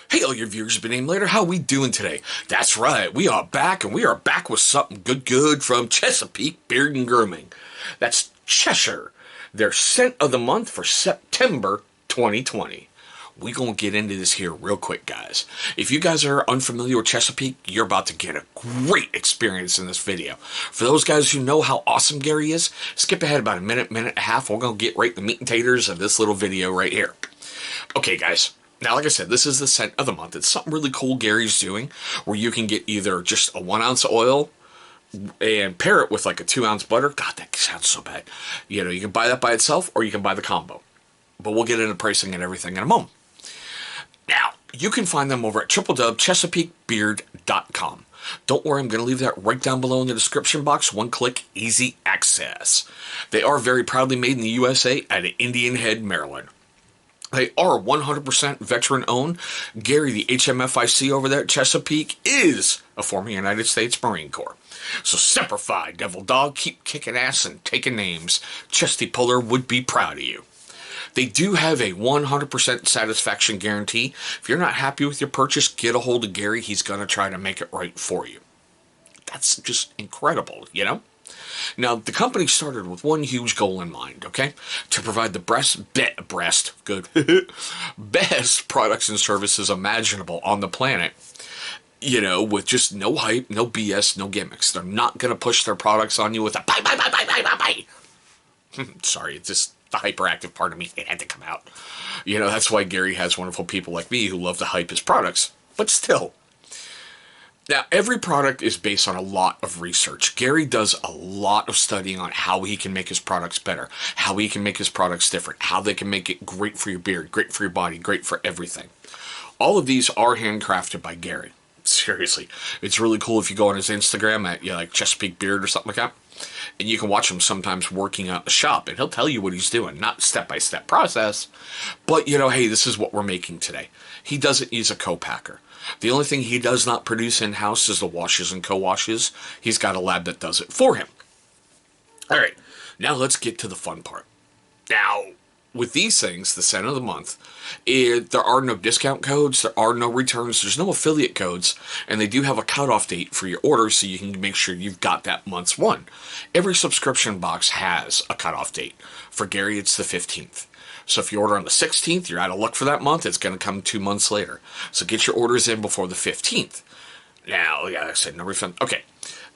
Hey, all your viewers have been named later. How we doing today? That's right, we are back, and we are back with something good from Chesapeake Beard and Grooming. That's Cheshire, their scent of the month for September 2020. We gonna get into this here real quick, guys. If you guys are unfamiliar with Chesapeake, you're about to get a great experience in this video. For those guys who know how awesome Gary is, skip ahead about a minute and a half. We're gonna get right the meat and taters of this little video right here. Okay, guys. Now, like I said, this is the scent of the month. It's something really cool Gary's doing where you can get either just a 1 ounce oil and pair it with like a 2 ounce butter. God, that sounds so bad. You know, you can buy that by itself or you can buy the combo. But we'll get into pricing and everything in a moment. Now, you can find them over at www.chesapeakebeard.com. Don't worry, I'm going to leave that right down below in the description box. One click, easy access. They are very proudly made in the USA at Indian Head, Maryland. They are 100% veteran-owned. Gary, the HMFIC over there at Chesapeake, is a former United States Marine Corps. So Semper Fi, Devil Dog, keep kicking ass and taking names. Chesty Puller would be proud of you. They do have a 100% satisfaction guarantee. If you're not happy with your purchase, get a hold of Gary. He's going to try to make it right for you. That's just incredible, you know? Now, the company started with one huge goal in mind, okay? To provide the best products and services imaginable on the planet, you know, with just no hype, no BS, no gimmicks. They're not going to push their products on you with a buy. Sorry, it's just the hyperactive part of me. It had to come out. You know, that's why Gary has wonderful people like me who love to hype his products. But still. Now, every product is based on a lot of research. Gary does a lot of studying on how he can make his products better, how he can make his products different, how they can make it great for your beard, great for your body, great for everything. All of these are handcrafted by Gary. Seriously. It's really cool if you go on his Instagram at like Chesapeake Beard or something like that, and you can watch him sometimes working out the shop, and he'll tell you what he's doing. Not step-by-step process, but, you know, hey, this is what we're making today. He doesn't use a co-packer. The only thing he does not produce in-house is the washes and co-washes. He's got a lab that does it for him. All right, now let's get to the fun part. Now, with these things, the scent of the month, there are no discount codes, there are no returns, there's no affiliate codes, and they do have a cutoff date for your order so you can make sure you've got that month's one. Every subscription box has a cutoff date. For Gary, it's the 15th. So if you order on the 16th, you're out of luck for that month. It's going to come 2 months later. So get your orders in before the 15th. Now, yeah, like I said, no refund. Okay.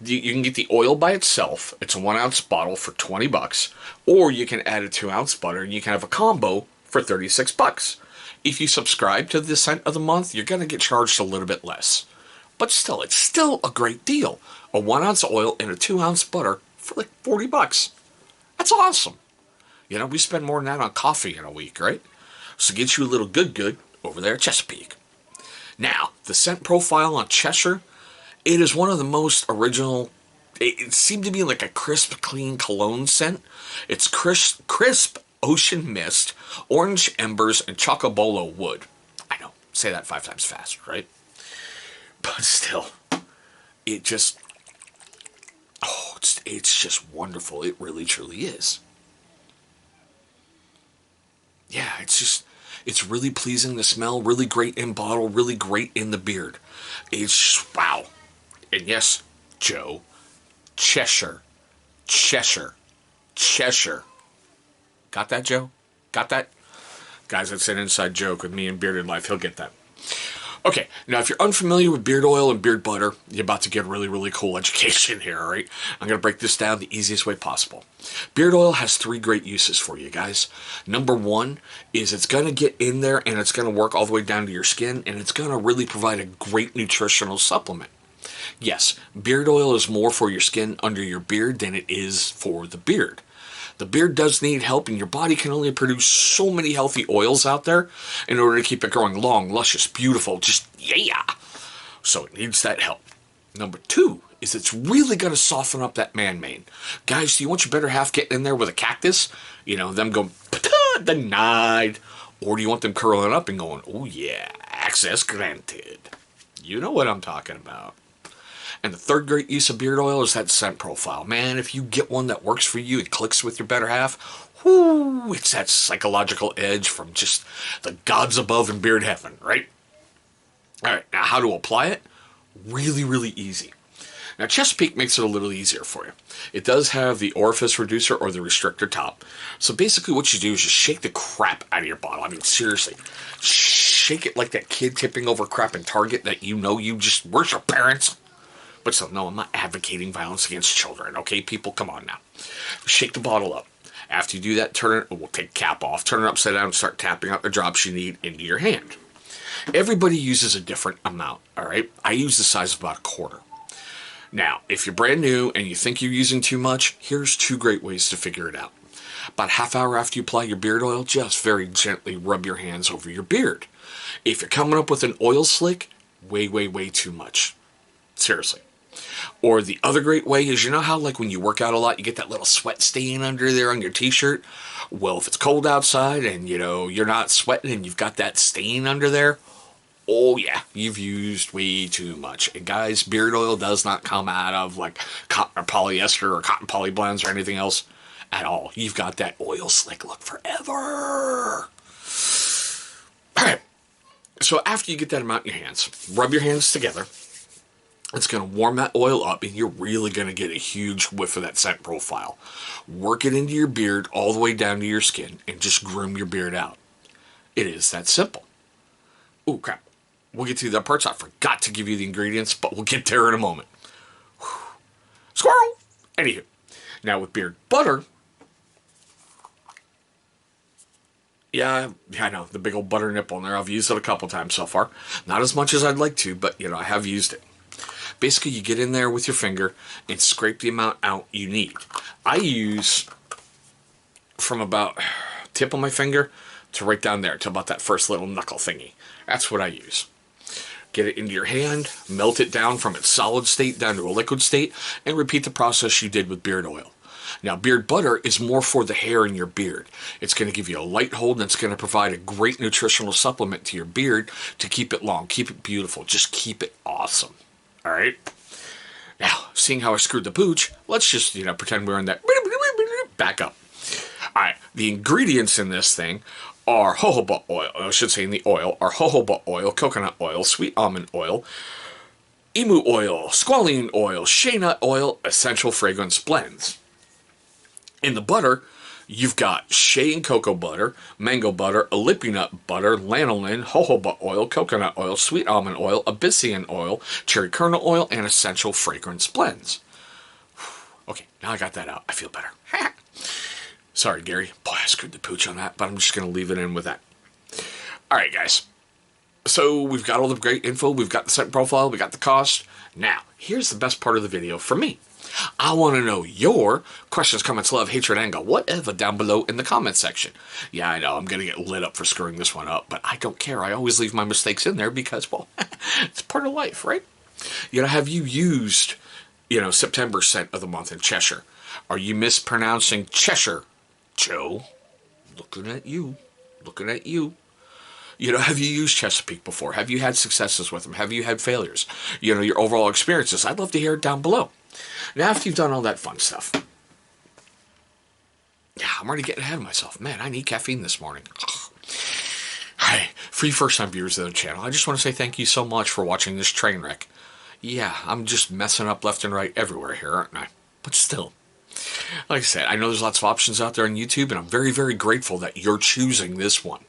You can get the oil by itself. It's a 1 ounce bottle for $20. Or you can add a 2 ounce butter and you can have a combo for $36. If you subscribe to the scent of the month, you're going to get charged a little bit less. But still, it's still a great deal. A 1 ounce oil and a 2 ounce butter for like $40. That's awesome. You know, we spend more than that on coffee in a week, right? So get you a little good over there at Chesapeake. Now, the scent profile on Cheshire, it is one of the most original. It seemed to be like a crisp, clean cologne scent. It's crisp ocean mist, orange embers, and chocobolo wood. I know, say that 5 times fast, right? But still, it just, it's just wonderful. It really, truly is. Yeah, it's really pleasing to smell, really great in bottle, really great in the beard. It's just, wow. And yes, Joe, Cheshire. Got that, Joe? Got that? Guys, that's an inside joke with me and Bearded Life. He'll get that. Okay, now if you're unfamiliar with beard oil and beard butter, you're about to get really, really cool education here, all right? I'm going to break this down the easiest way possible. Beard oil has 3 great uses for you guys. Number 1 is it's going to get in there and it's going to work all the way down to your skin, and it's going to really provide a great nutritional supplement. Yes, beard oil is more for your skin under your beard than it is for the beard. The beard does need help, and your body can only produce so many healthy oils out there in order to keep it growing long, luscious, beautiful, just yeah. So it needs that help. Number 2 is it's really going to soften up that man-mane. Guys, do you want your better half getting in there with a cactus? You know, them going, denied. Or do you want them curling up and going, oh yeah, access granted. You know what I'm talking about. And the third great use of beard oil is that scent profile. Man, if you get one that works for you, it clicks with your better half, it's that psychological edge from just the gods above in beard heaven, right? All right, now how to apply it? Really, really easy. Now, Chesapeake makes it a little easier for you. It does have the orifice reducer or the restrictor top. So basically what you do is just shake the crap out of your bottle. I mean, seriously. Shake it like that kid tipping over crap in Target that you know you just... Where's your parents? But still, no, I'm not advocating violence against children, okay? People, come on now. Shake the bottle up. After you do that, turn it... We'll take the cap off. Turn it upside down and start tapping out the drops you need into your hand. Everybody uses a different amount, all right? I use the size of about a quarter. Now, if you're brand new and you think you're using too much, here's 2 great ways to figure it out. About a half hour after you apply your beard oil, just very gently rub your hands over your beard. If you're coming up with an oil slick, way, way, way too much. Seriously. Or the other great way is, you know how like when you work out a lot, you get that little sweat stain under there on your t-shirt? Well, if it's cold outside and, you know, you're not sweating and you've got that stain under there, oh yeah, you've used way too much. And guys, beard oil does not come out of like cotton or polyester or cotton poly blends or anything else at all. You've got that oil slick look forever. Alright, so after you get that amount in your hands, rub your hands together. It's going to warm that oil up and you're really going to get a huge whiff of that scent profile. Work it into your beard all the way down to your skin and just groom your beard out. It is that simple. Oh crap. We'll get to the parts. I forgot to give you the ingredients, but we'll get there in a moment. Whew. Squirrel! Anywho, now with beard butter, yeah, I know, the big old butter nipple in there. I've used it a couple times so far. Not as much as I'd like to, but, you know, I have used it. Basically, you get in there with your finger and scrape the amount out you need. I use from about tip of my finger to right down there, to about that first little knuckle thingy. That's what I use. Get it into your hand, melt it down from its solid state down to a liquid state, and repeat the process you did with beard oil. Now, beard butter is more for the hair in your beard. It's going to give you a light hold, and it's going to provide a great nutritional supplement to your beard to keep it long, keep it beautiful, just keep it awesome. All right? Now, seeing how I screwed the pooch, let's just, you know, pretend we're in that back up. All right, the ingredients in this thing are jojoba oil, I should say in the oil, are jojoba oil, coconut oil, sweet almond oil, emu oil, squalene oil, shea nut oil, essential fragrance blends. In the butter, you've got shea and cocoa butter, mango butter, Aleppi nut butter, lanolin, jojoba oil, coconut oil, sweet almond oil, abyssinian oil, cherry kernel oil, and essential fragrance blends. Okay, now I got that out. I feel better. Sorry, Gary. Boy, I screwed the pooch on that, but I'm just going to leave it in with that. All right, guys. So we've got all the great info. We've got the scent profile. We got the cost. Now, here's the best part of the video for me. I want to know your questions, comments, love, hatred, anger, whatever down below in the comment section. Yeah, I know, I'm going to get lit up for screwing this one up, but I don't care. I always leave my mistakes in there because, well, it's part of life, right? You know, have you used, you know, September scent of the month in Cheshire? Are you mispronouncing Cheshire? Joe, looking at you, looking at you. You know, have you used Chesapeake before? Have you had successes with them? Have you had failures? You know, your overall experiences. I'd love to hear it down below. Now, after you've done all that fun stuff, yeah, I'm already getting ahead of myself. Man, I need caffeine this morning. Hi, for you first-time viewers of the channel, I just want to say thank you so much for watching this train wreck. Yeah, I'm just messing up left and right everywhere here, aren't I? But still, like I said, I know there's lots of options out there on YouTube, and I'm very, very grateful that you're choosing this one.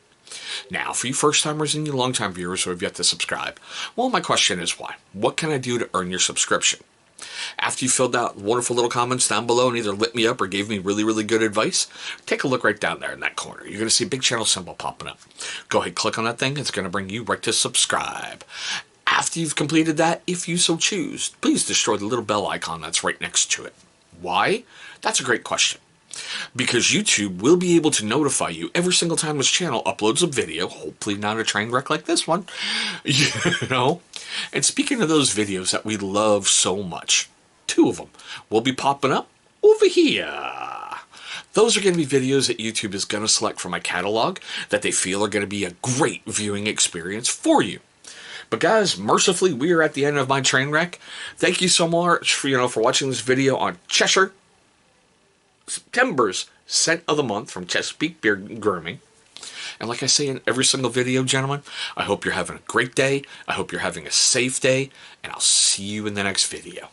Now, for you first-timers and you long-time viewers who have yet to subscribe, well, my question is why? What can I do to earn your subscription? After you filled out wonderful little comments down below and either lit me up or gave me really, really good advice, take a look right down there in that corner. You're going to see a big channel symbol popping up. Go ahead, click on that thing. It's going to bring you right to subscribe. After you've completed that, if you so choose, please destroy the little bell icon that's right next to it. Why? That's a great question. Because YouTube will be able to notify you every single time this channel uploads a video, hopefully not a train wreck like this one, you know. And speaking of those videos that we love so much, 2 of them will be popping up over here. Those are going to be videos that YouTube is going to select from my catalog that they feel are going to be a great viewing experience for you. But guys, mercifully, we are at the end of my train wreck. Thank you so much for watching this video on Cheshire, September's scent of the month from Chesapeake Beard Grooming. And like I say in every single video, gentlemen, I hope you're having a great day. I hope you're having a safe day. And I'll see you in the next video.